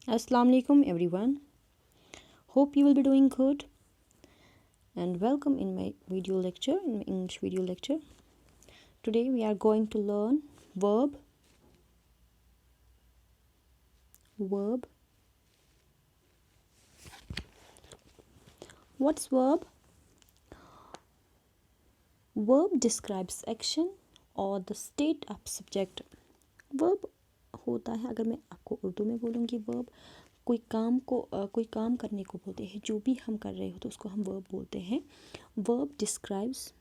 Assalamu alaikum everyone. Hope you will be doing good and welcome in my English video lecture. Today we are going to learn verb. What's verb? Verb describes action or the state of subject. Verb होता है, अगर मैं आपको उर्दू में बोलूँगी verb कोई काम करने को बोलते हैं, जो भी हम कर रहे हो तो उसको हम वर्ब बोलते हैं. वर्ब डिस्क्राइब्स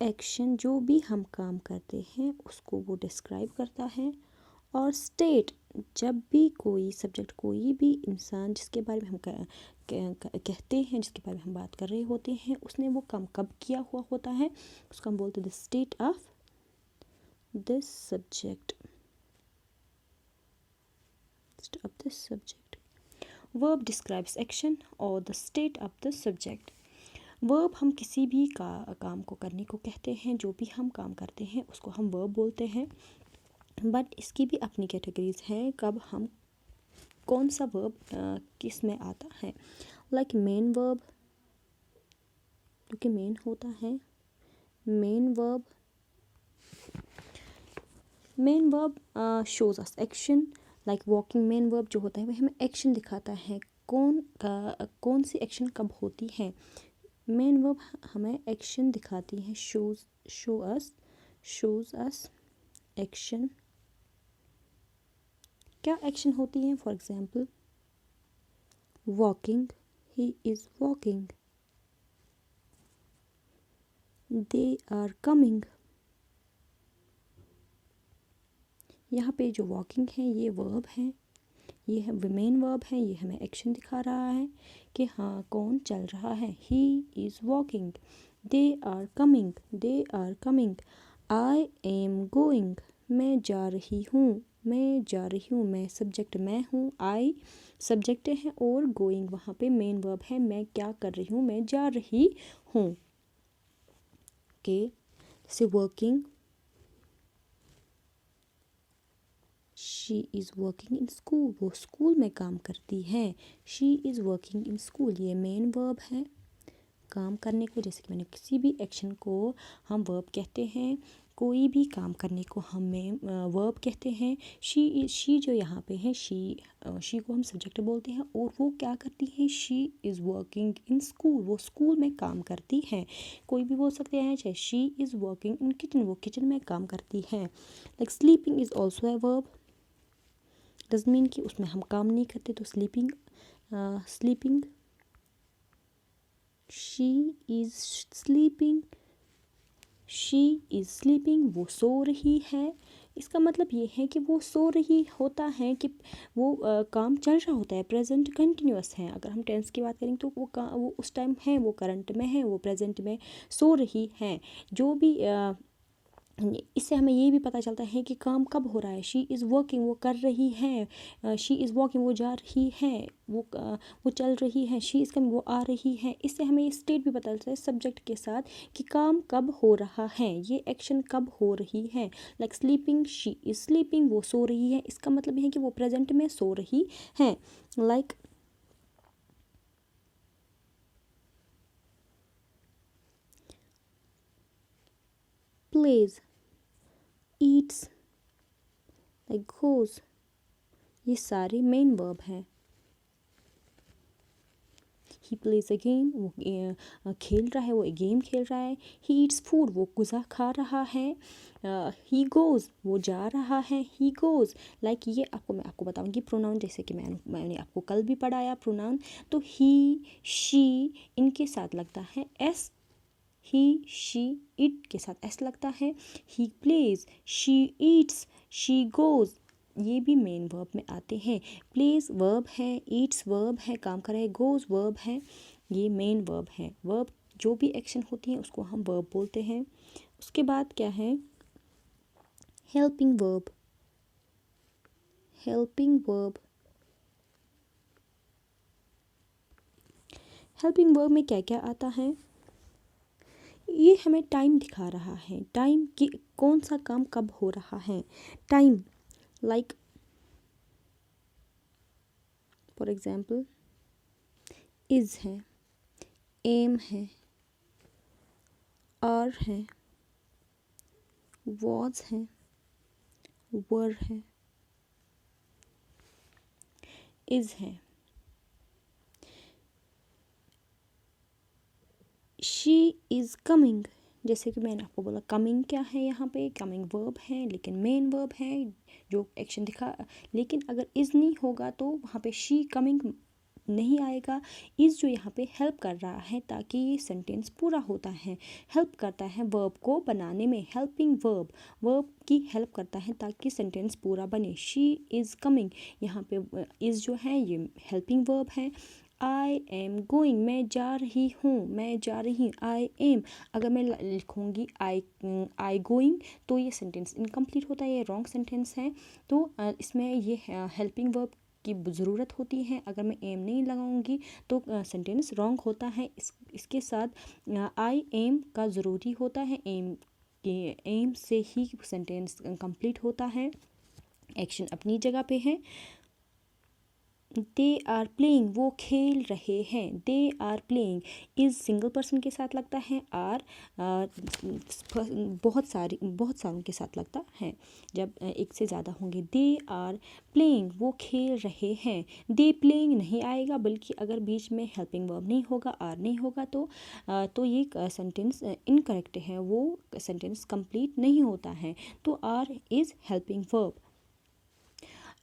एक्शन, जो भी हम काम करते हैं उसको वो डिस्क्राइब करता है. और स्टेट, जब भी कोई सब्जेक्ट, कोई भी इंसान जिसके बारे में हम कहते हैं, जिसके बारे में हम बात कर रहे होते हैं, उसने वो काम कब किया हुआ होता है, उसको हम बोलते हैं the state of this subject. Verb describes action और the state of the subject. Verb हम किसी भी काम को करने को कहते हैं, जो भी हम काम करते हैं उसको हम वर्ब बोलते हैं. बट इसकी भी अपनी कैटेगरीज हैं, कब हम कौन सा वर्ब किस में आता है. लाइक मेन वर्ब, जो कि मेन होता है. Main verb shows us action. Like walking, main verb जो होता है वह हमें एक्शन दिखाता है, कौन सी एक्शन कब होती है. मेन वर्ब हमें एक्शन दिखाती है. Shows us action. क्या एक्शन होती है? For example walking, he is walking. They are coming. यहाँ पे जो वॉकिंग है ये वर्ब है, ये है मेन वर्ब है, ये हमें एक्शन दिखा रहा है कि हाँ कौन चल रहा है. He is walking. They are coming. I am going, मैं जा रही हूँ. मैं सब्जेक्ट मैं हूँ, आई सब्जेक्ट है और गोइंग वहाँ पे मेन वर्ब है. मैं क्या कर रही हूँ? मैं जा रही हूँ. ओके, जैसे working, she is working in school, वो स्कूल में काम करती है. She is working in school, ये मेन वर्ब है. काम करने को, जैसे कि मैंने किसी भी एक्शन को हम वर्ब कहते हैं, कोई भी काम करने को हम वर्ब कहते हैं. शी जो यहाँ पे है, शी को हम सब्जेक्ट बोलते हैं और वो क्या करती है? She is working in school, वो स्कूल में काम करती है. कोई भी बोल सकते हैं, चाहे she is working in kitchen, वो किचन में काम करती है. Like sleeping is also a verb. Does mean कि उसमें हम काम नहीं करते. तो स्लीपिंग, शी इज़ स्लीपिंग, वो सो रही है. इसका मतलब ये है कि वो सो रही होता है कि वो काम चल रहा होता है, प्रेजेंट कंटिन्यूअस है. अगर हम टेंस की बात करें तो वो उस टाइम है, वो करंट में है, वो प्रेजेंट में सो रही है. जो भी इससे हमें ये भी पता चलता है कि काम कब हो रहा है. शी इज़ वर्किंग, वो कर रही है. शी इज़ वॉकिंग, वो जा रही है. वो चल रही है. शी इज़ कमिंग, वो आ रही है. इससे हमें ये स्टेट भी पता चलता है सब्जेक्ट के साथ कि काम कब हो रहा है, ये एक्शन कब हो रही है. Like sleeping, she is sleeping, वो सो रही है. इसका मतलब है कि वो प्रेजेंट में सो रही है. Like plays, eats, like goes, ये सारे मेन वर्ब हैं. ही प्लेज अ गेम, वो खेल रहा है, वो एक गेम खेल रहा है. ही ईट्स फूड, वो गुज़ा खा रहा है. ही गोज़, वो जा रहा है. He goes. लाइक ये मैं आपको बताऊंगी प्रोनाउन, जैसे कि मैंने आपको कल भी पढ़ाया प्रोनाउन. तो ही, शी, इनके साथ लगता है एस. ही, शी, इट के साथ एस लगता है. He plays, she Yeats, she goes, ये भी मेन वर्ब में आते हैं. प्लेज वर्ब है, ईट्स वर्ब है, काम कर रहा है, गोज़ वर्ब है, ये मेन वर्ब है. वर्ब जो भी एक्शन होती हैं उसको हम वर्ब बोलते हैं. उसके बाद क्या है? Helping verb. हेल्पिंग वर्ब में क्या क्या आता है? ये हमें टाइम दिखा रहा है, टाइम कि कौन सा काम कब हो रहा है। Time like for example is है, एम है, आर है, वॉज है, वर है, इज़ है। शी इज़ कमिंग, जैसे कि मैंने आपको बोला कमिंग क्या है, यहाँ पे कमिंग वर्ब है लेकिन मेन वर्ब है जो एक्शन दिखा, लेकिन अगर इज़ नहीं होगा तो वहाँ पे शी कमिंग नहीं आएगा। इज़ जो यहाँ पे हेल्प कर रहा है ताकि ये सेंटेंस पूरा होता है, हेल्प करता है वर्ब को बनाने में, हेल्पिंग वर्ब, वर्ब की हेल्प करता है ताकि सेंटेंस पूरा बने। शी इज़ कमिंग, यहाँ पे इज़ जो है ये हेल्पिंग वर्ब है। आई एम गोइंग, मैं जा रही हूँ, मैं जा रही हूँ। आई एम, अगर मैं लिखूँगी आई गोइंग तो ये सेंटेंस इनकम्प्लीट होता है, ये रॉन्ग सेंटेंस है। तो इसमें ये हेल्पिंग वर्ब की ज़रूरत होती है। अगर मैं एम नहीं लगाऊंगी तो सेंटेंस रॉन्ग होता है। इसके साथ आई एम का ज़रूरी होता है, एम से ही सेंटेंस कंप्लीट होता है। एक्शन अपनी जगह पे है। दे आर प्लेइंग, वो खेल रहे हैं। They are playing, is single person के साथ लगता है, आर बहुत सारों के साथ लगता है जब एक से ज़्यादा होंगे। दे आर प्लेइंग, वो खेल रहे हैं। दे प्लेइंग नहीं आएगा, बल्कि अगर बीच में हेल्पिंग वर्ब नहीं होगा, आर नहीं होगा तो ये सेंटेंस इनकरेक्ट है, वो सेंटेंस कंप्लीट नहीं होता है। तो are is helping verb.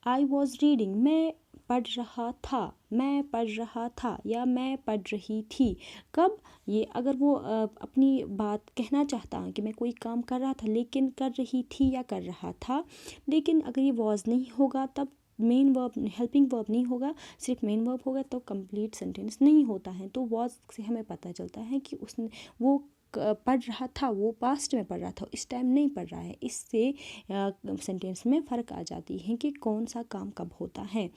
I was reading, मैं पढ़ रहा था, मैं पढ़ रहा था या मैं पढ़ रही थी। कब, ये अगर वो अपनी बात कहना चाहता है कि मैं कोई काम कर रहा था लेकिन कर रही थी या कर रहा था, लेकिन अगर ये वॉज नहीं होगा तब मेन वर्ब, हेल्पिंग वर्ब नहीं होगा, सिर्फ मेन वर्ब होगा तो कंप्लीट सेंटेंस नहीं होता है। तो वॉज से हमें पता चलता है कि उसने वो पढ़ रहा था, वो पास्ट में पढ़ रहा था, इस टाइम नहीं पढ़ रहा है। इससे सेंटेंस में फ़र्क आ जाती है कि कौन सा काम कब होता है।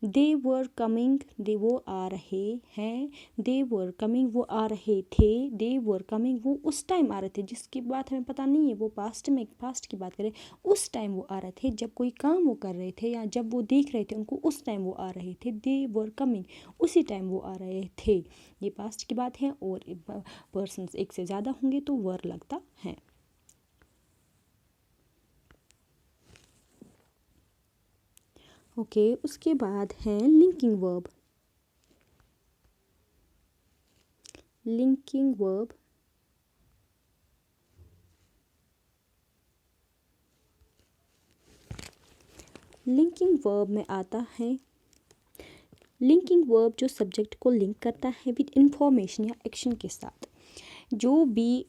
दे वर कमिंग, दे वो आ रहे हैं। दे वर कमिंग, वो आ रहे थे। दे वर कमिंग, वो उस टाइम आ रहे थे, जिसकी बात हमें पता नहीं है, वो पास्ट की बात करें, उस टाइम वो आ रहे थे जब कोई काम वो कर रहे थे या जब वो देख रहे थे उनको, उस टाइम वो आ रहे थे। दे वर कमिंग, उसी टाइम वो आ रहे थे। ये पास्ट की बात है और पर्सन्स एक से ज़्यादा होंगे तो वर लगता है। ओके, उसके बाद है linking verb. Linking verb linking verb में आता है, लिंकिंग वर्ब जो सब्जेक्ट को लिंक करता है विद इंफॉर्मेशन या एक्शन के साथ। जो भी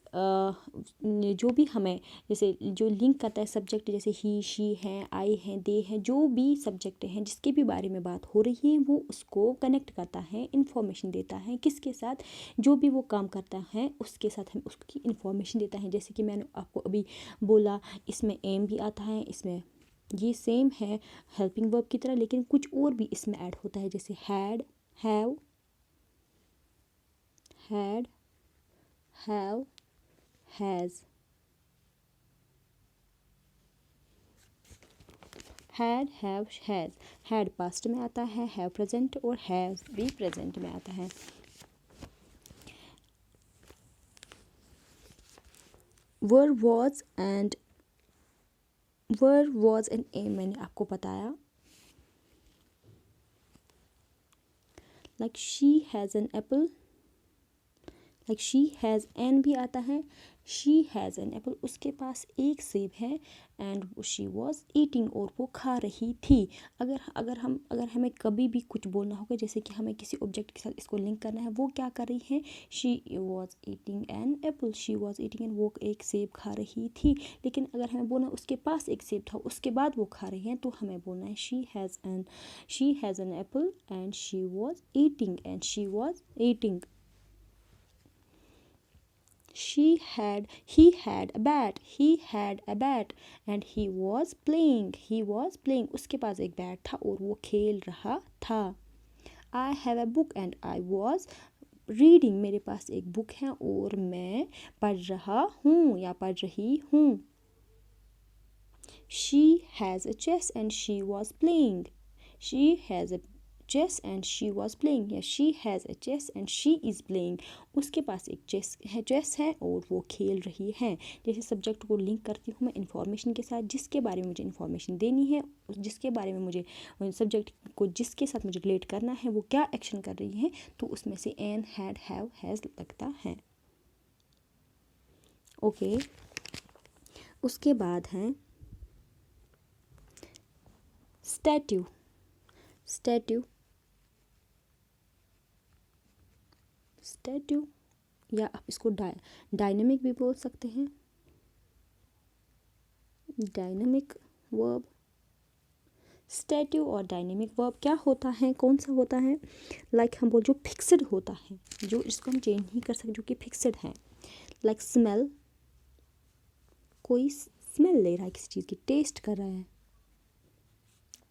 हमें जैसे जो लिंक करता है सब्जेक्ट, जैसे ही, शी है, आई है, दे है, जो भी सब्जेक्ट हैं जिसके भी बारे में बात हो रही है वो उसको कनेक्ट करता है, इंफॉर्मेशन देता है। किसके साथ, जो भी वो काम करता है उसके साथ हम उसकी इंफॉर्मेशन देता है। जैसे कि मैंने आपको अभी बोला, इसमें एम भी आता है, इसमें ये सेम है हेल्पिंग वर्ब की तरह, लेकिन कुछ और भी इसमें ऐड होता है, जैसे had, have, had, have, has, had, have, has. Had passed में आता है, हैव प्रेजेंट, और हैज़ भी प्रेजेंट में आता है। वर वॉज एंड एम मैंने आपको बताया। Like she has an apple, like she has an भी आता है। शी हैज़ एन एप्पल, उसके पास एक सेब है, एंड शी वॉज ईटिंग, और वो खा रही थी। अगर हमें कभी भी कुछ बोलना होगा, जैसे कि हमें किसी ऑब्जेक्ट के साथ इसको लिंक करना है, वो क्या कर रही है, she was eating an apple, she was eating N, वो एक सेब खा रही थी। लेकिन अगर हमें बोलना उसके पास एक सेब था उसके बाद वो खा रही हैं, तो हमें बोलना है she has an apple and she was eating, and she was eating. he had a bat and he was playing, उसके पास एक बैट था और वो खेल रहा था। I have a book and I was reading, मेरे पास एक बुक है और मैं पढ़ रहा हूँ या पढ़ रही हूँ। She has a chess and she was playing. She has a chess and she was playing, या she has a chess and she is playing. उसके पास एक चेस है और वो खेल रही है। जैसे सब्जेक्ट को लिंक करती हूँ मैं इन्फॉर्मेशन के साथ, जिसके बारे में मुझे इन्फॉर्मेशन देनी है, जिसके बारे में मुझे सब्जेक्ट को जिसके साथ मुझे रिलेट करना है वो क्या एक्शन कर रही है, तो उसमें से एन, हैड, हैव, हैज़ लगता है। ओके, उसके बाद है स्टैट्यू। स्टैट्यू स्टैट्यू या आप इसको डायनेमिक भी बोल सकते हैं। डायनेमिक वर्ब, स्टैट्यू और डायनेमिक वर्ब क्या होता है, कौन सा होता है? लाइक हम बोल जो फिक्स्ड होता है, जो इसको हम चेंज नहीं कर सकते, जो कि फिक्स्ड है। लाइक स्मेल, कोई स्मेल ले रहा है किसी चीज़ की, टेस्ट कर रहा है,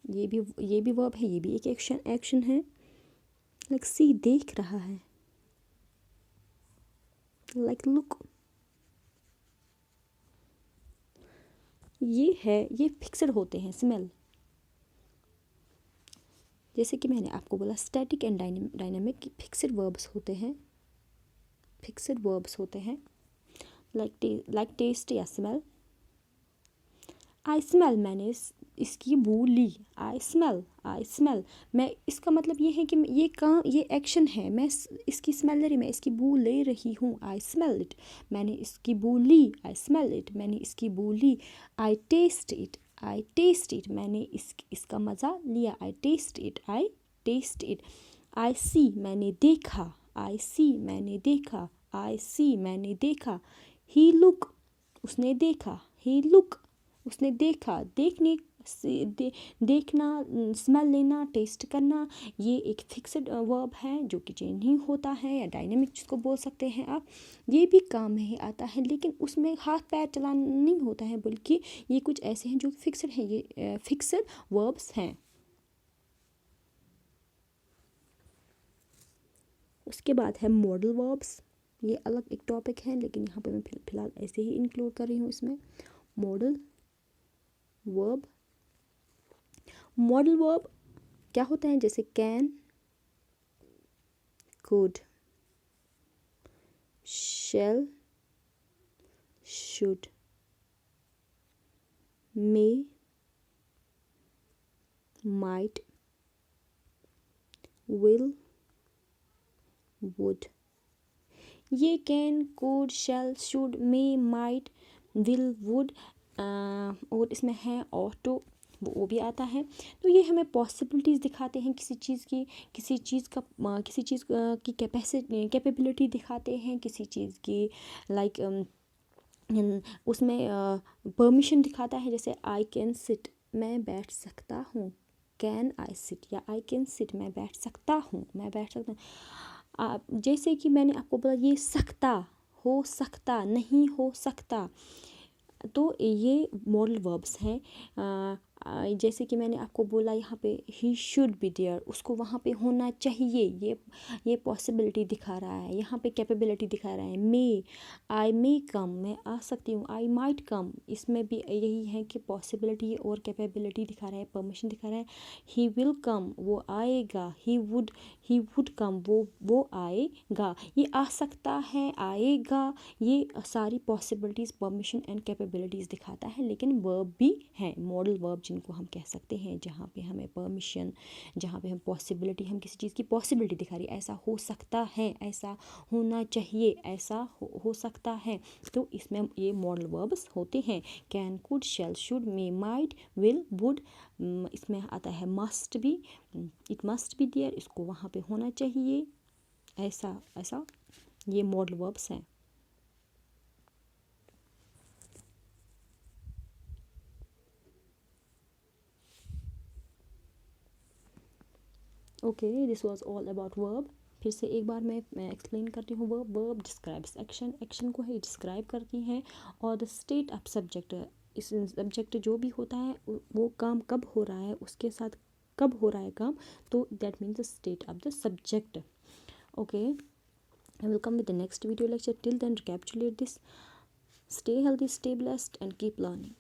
ये भी वर्ब है, ये भी एक एक्शन है। लाइक सी, देख रहा है। लाइक लुक, ये फिक्स्ड होते हैं स्मेल। जैसे कि मैंने आपको बोला static and dynamic fixed verbs होते हैं, फिक्स्ड वर्ब्स होते हैं। लाइक टेस्ट या स्मेल। आई स्मेल, मैंने इसकी बू ली। आई स्मेल, मैं, इसका मतलब ये है कि ये काम, ये एक्शन है, मैं इसकी स्मेल ले रही, मैं इसकी बू ले रही हूँ। आई स्मेल इट, मैंने इसकी बू ली। आई स्मेल इट, मैंने इसकी बू ली। आई टेस्ट इट, मैंने इसका मज़ा लिया। आई टेस्ट इट। आई सी, मैंने देखा। आई सी, मैंने देखा। ही लुक, उसने देखा। ही लुक, उसने देखा। देखने से देखना, स्मेल लेना, टेस्ट करना, ये एक फिक्स्ड वर्ब है जो कि चेंज नहीं होता है, या डायनेमिक जिसको बोल सकते हैं आप। ये भी काम में ही आता है, लेकिन उसमें हाथ पैर चलाना नहीं होता है, बल्कि ये कुछ ऐसे हैं जो फिक्स्ड हैं, ये फिक्स्ड वर्ब्स हैं। उसके बाद है मॉडल वर्ब्स। ये अलग एक टॉपिक है, लेकिन यहाँ पे मैं फ़िलहाल ऐसे ही इंक्लूड कर रही हूँ इसमें। मॉडल वर्ब क्या होता है? जैसे can, could, shall, should, may, might, will, would. ये can, could, shall, should, may, might, will, would और इसमें है ऑटो, वो भी आता है। तो ये हमें पॉसिबिलिटीज़ दिखाते हैं किसी चीज़ की कैपेबिलिटी दिखाते हैं, किसी चीज़ की लाइक उसमें परमिशन दिखाता है। जैसे आई कैन सिट, मैं बैठ सकता हूँ। कैन आई सिट, या आई कैन सिट, मैं बैठ सकता हूँ। जैसे कि मैंने आपको बोला ये हो सकता, नहीं हो सकता, तो ये मॉडल वर्ब्स हैं। जैसे कि मैंने आपको बोला यहाँ पे ही शुड बी देयर, उसको वहाँ पे होना चाहिए, ये पॉसिबिलिटी दिखा रहा है, यहाँ पे कैपेबिलिटी दिखा रहा है। आई मे कम, मैं आ सकती हूँ। आई माइट कम, इसमें भी यही है कि पॉसिबिलिटी और कैपेबिलिटी दिखा रहा है, परमिशन दिखा रहा है। ही विल कम, वो आएगा। ही वुड कम, वो आएगा। ये आ सकता है, आएगा, ये सारी पॉसिबिलिटीज़, परमिशन एंड कैपेबिलिटीज़ दिखाता है। लेकिन वर्ब भी हैं, मॉडल वर्ब जिनको हम कह सकते हैं, जहाँ पे हमें परमिशन, जहाँ पे हम पॉसिबिलिटी, हम किसी चीज़ की पॉसिबिलिटी दिखा रही है, ऐसा हो सकता है, ऐसा होना चाहिए, ऐसा हो सकता है, तो इसमें ये मॉडल वर्ब्स होते हैं। Can, could, shall, should, may, might, will, would. इसमें आता है मस्ट भी, इट मस्ट बी देयर, इसको वहाँ पे होना चाहिए, ऐसा ये मॉडल वर्ब्स हैं। Okay, this was all about verb. फिर से एक बार मैं एक्सप्लेन करती हूँ। वर्ब डिस्क्राइब्स एक्शन को ही डिस्क्राइब करती हैं, और द स्टेट ऑफ सब्जेक्ट, इस सब्जेक्ट जो भी होता है वो काम कब हो रहा है, उसके साथ कब हो रहा है काम, तो that means the state of the subject. Okay, I will come with the next video lecture. Till then, recapitulate this. Stay healthy, stay blessed, and keep learning.